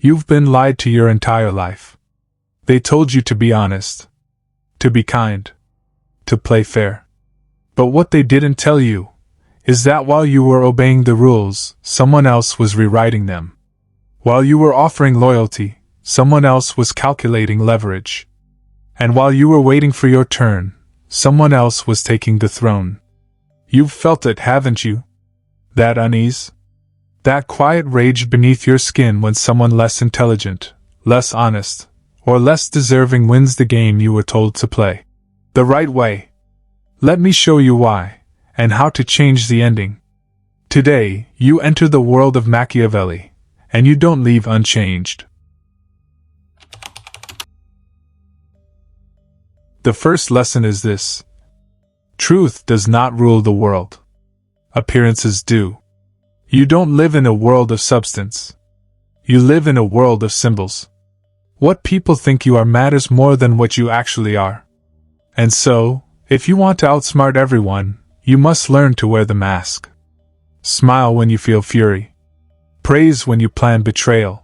You've been lied to your entire life. They told you to be honest, to be kind, to play fair. But what they didn't tell you is that while you were obeying the rules, someone else was rewriting them. While you were offering loyalty, someone else was calculating leverage. And while you were waiting for your turn, someone else was taking the throne. You've felt it, haven't you? That unease? That quiet rage beneath your skin when someone less intelligent, less honest, or less deserving wins the game you were told to play the right way. Let me show you why, and how to change the ending. Today, you enter the world of Machiavelli, and you don't leave unchanged. The first lesson is this: truth does not rule the world. Appearances do. You don't live in a world of substance. You live in a world of symbols. What people think you are matters more than what you actually are. And so, if you want to outsmart everyone, you must learn to wear the mask. Smile when you feel fury. Praise when you plan betrayal.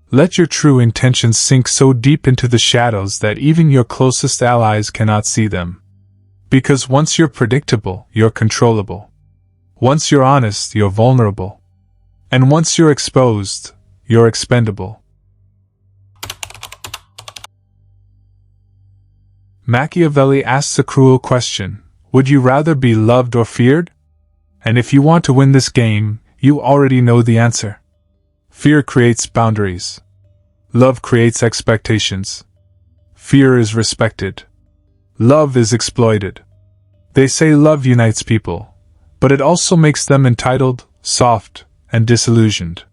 Let your true intentions sink so deep into the shadows that even your closest allies cannot see them. Because once you're predictable, you're controllable. Once you're honest, you're vulnerable. And once you're exposed, you're expendable. Machiavelli asks a cruel question: would you rather be loved or feared? And if you want to win this game, you already know the answer. Fear creates boundaries. Love creates expectations. Fear is respected. Love is exploited. They say love unites people, but it also makes them entitled, soft, and disillusioned.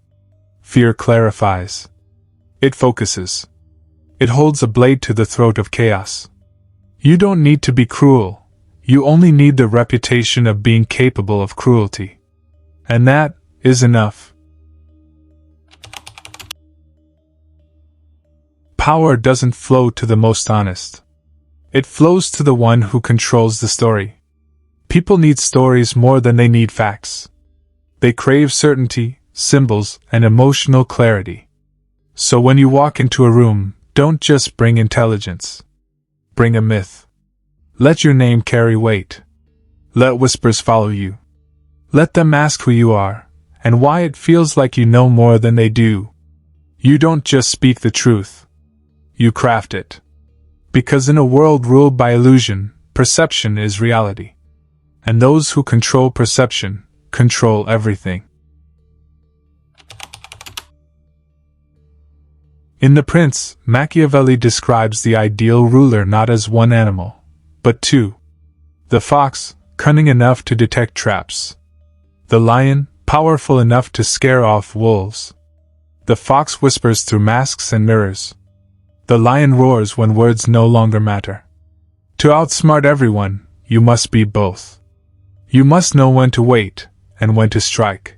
Fear clarifies. It focuses. It holds a blade to the throat of chaos. You don't need to be cruel. You only need the reputation of being capable of cruelty. And that is enough. Power doesn't flow to the most honest. It flows to the one who controls the story. People need stories more than they need facts. They crave certainty, symbols, and emotional clarity. So when you walk into a room, don't just bring intelligence. Bring a myth. Let your name carry weight. Let whispers follow you. Let them ask who you are, and why it feels like you know more than they do. You don't just speak the truth. You craft it. Because in a world ruled by illusion, perception is reality. And those who control perception, control everything. In The Prince, Machiavelli describes the ideal ruler not as one animal, but two. The fox, cunning enough to detect traps. The lion, powerful enough to scare off wolves. The fox whispers through masks and mirrors. The lion roars when words no longer matter. To outsmart everyone, you must be both. You must know when to wait, and when to strike.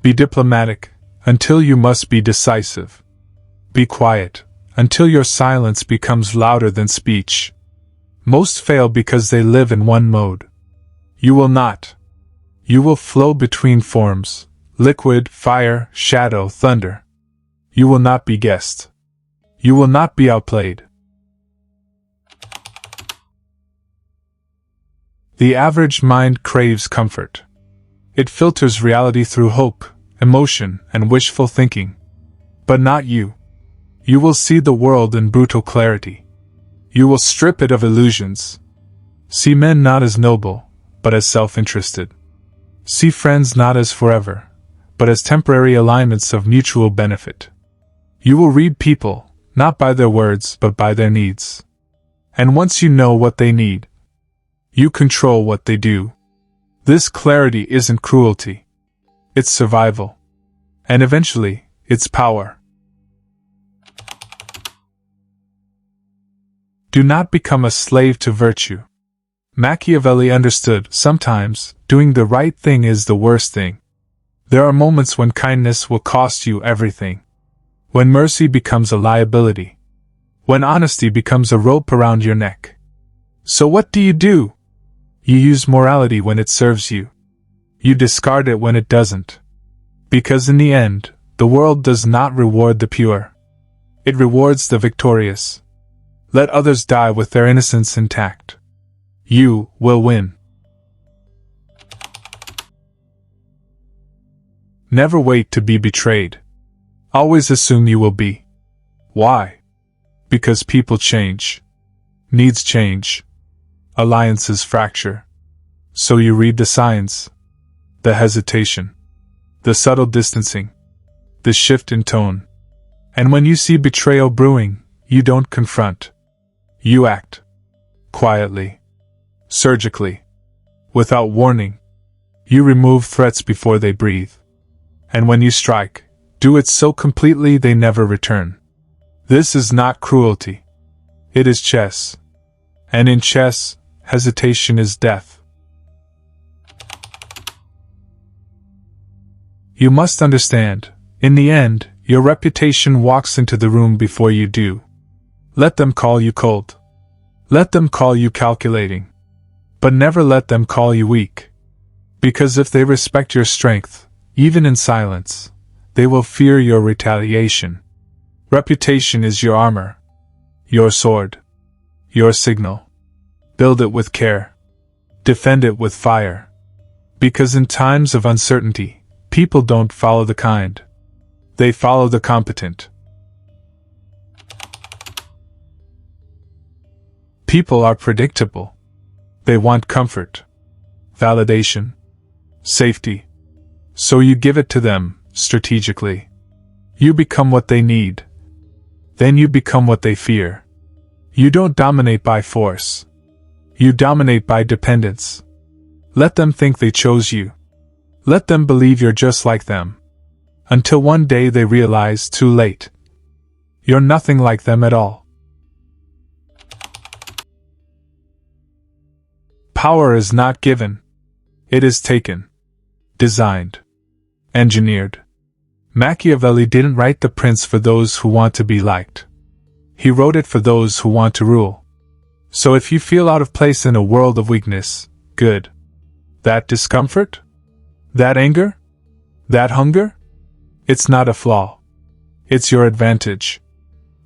Be diplomatic, until you must be decisive. Be quiet, until your silence becomes louder than speech. Most fail because they live in one mode. You will not. You will flow between forms: liquid, fire, shadow, thunder. You will not be guessed. You will not be outplayed. The average mind craves comfort. It filters reality through hope, emotion, and wishful thinking. But not you. You will see the world in brutal clarity. You will strip it of illusions. See men not as noble, but as self-interested. See friends not as forever, but as temporary alignments of mutual benefit. You will read people, not by their words, but by their needs. And once you know what they need, you control what they do. This clarity isn't cruelty. It's survival. And eventually, it's power. Do not become a slave to virtue. Machiavelli understood, sometimes, doing the right thing is the worst thing. There are moments when kindness will cost you everything. When mercy becomes a liability. When honesty becomes a rope around your neck. So what do? You use morality when it serves you. You discard it when it doesn't. Because in the end, the world does not reward the pure. It rewards the victorious. Let others die with their innocence intact. You will win. Never wait to be betrayed. Always assume you will be. Why? Because people change. Needs change. Alliances fracture. So you read the signs. The hesitation. The subtle distancing. The shift in tone. And when you see betrayal brewing, you don't confront. You act. Quietly. Surgically. Without warning. You remove threats before they breathe. And when you strike, do it so completely they never return. This is not cruelty. It is chess. And in chess, hesitation is death. You must understand, in the end, your reputation walks into the room before you do. Let them call you cold. Let them call you calculating. But never let them call you weak. Because if they respect your strength, even in silence, they will fear your retaliation. Reputation is your armor, your sword, your signal. Build it with care. Defend it with fire. Because in times of uncertainty, people don't follow the kind. They follow the competent. People are predictable. They want comfort, validation, safety. So you give it to them, strategically. You become what they need. Then you become what they fear. You don't dominate by force. You dominate by dependence. Let them think they chose you. Let them believe you're just like them. Until one day they realize, too late, you're nothing like them at all. Power is not given. It is taken. Designed. Engineered. Machiavelli didn't write The Prince for those who want to be liked. He wrote it for those who want to rule. So if you feel out of place in a world of weakness, good. That discomfort? That anger? That hunger? It's not a flaw. It's your advantage.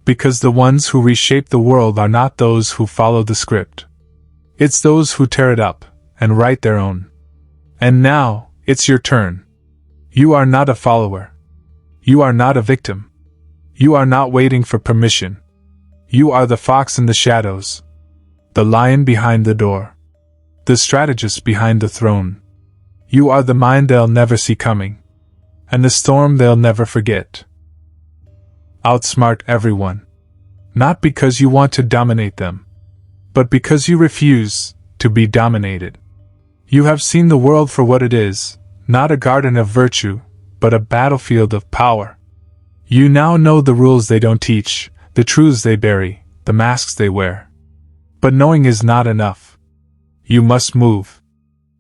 Because the ones who reshape the world are not those who follow the script. It's those who tear it up and write their own. And now, it's your turn. You are not a follower. You are not a victim. You are not waiting for permission. You are the fox in the shadows. The lion behind the door. The strategist behind the throne. You are the mind they'll never see coming. And the storm they'll never forget. Outsmart everyone. Not because you want to dominate them, but because you refuse to be dominated. You have seen the world for what it is, not a garden of virtue, but a battlefield of power. You now know the rules they don't teach, the truths they bury, the masks they wear. But knowing is not enough. You must move.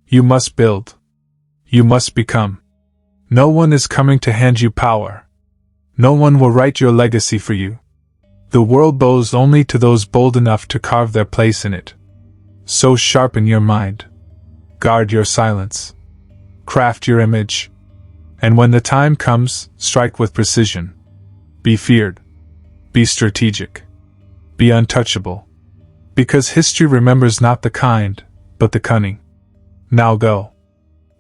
You must build. You must become. No one is coming to hand you power. No one will write your legacy for you. The world bows only to those bold enough to carve their place in it. So sharpen your mind. Guard your silence. Craft your image. And when the time comes, strike with precision. Be feared. Be strategic. Be untouchable. Because history remembers not the kind, but the cunning. Now go.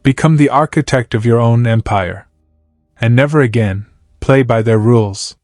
Become the architect of your own empire. And never again play by their rules.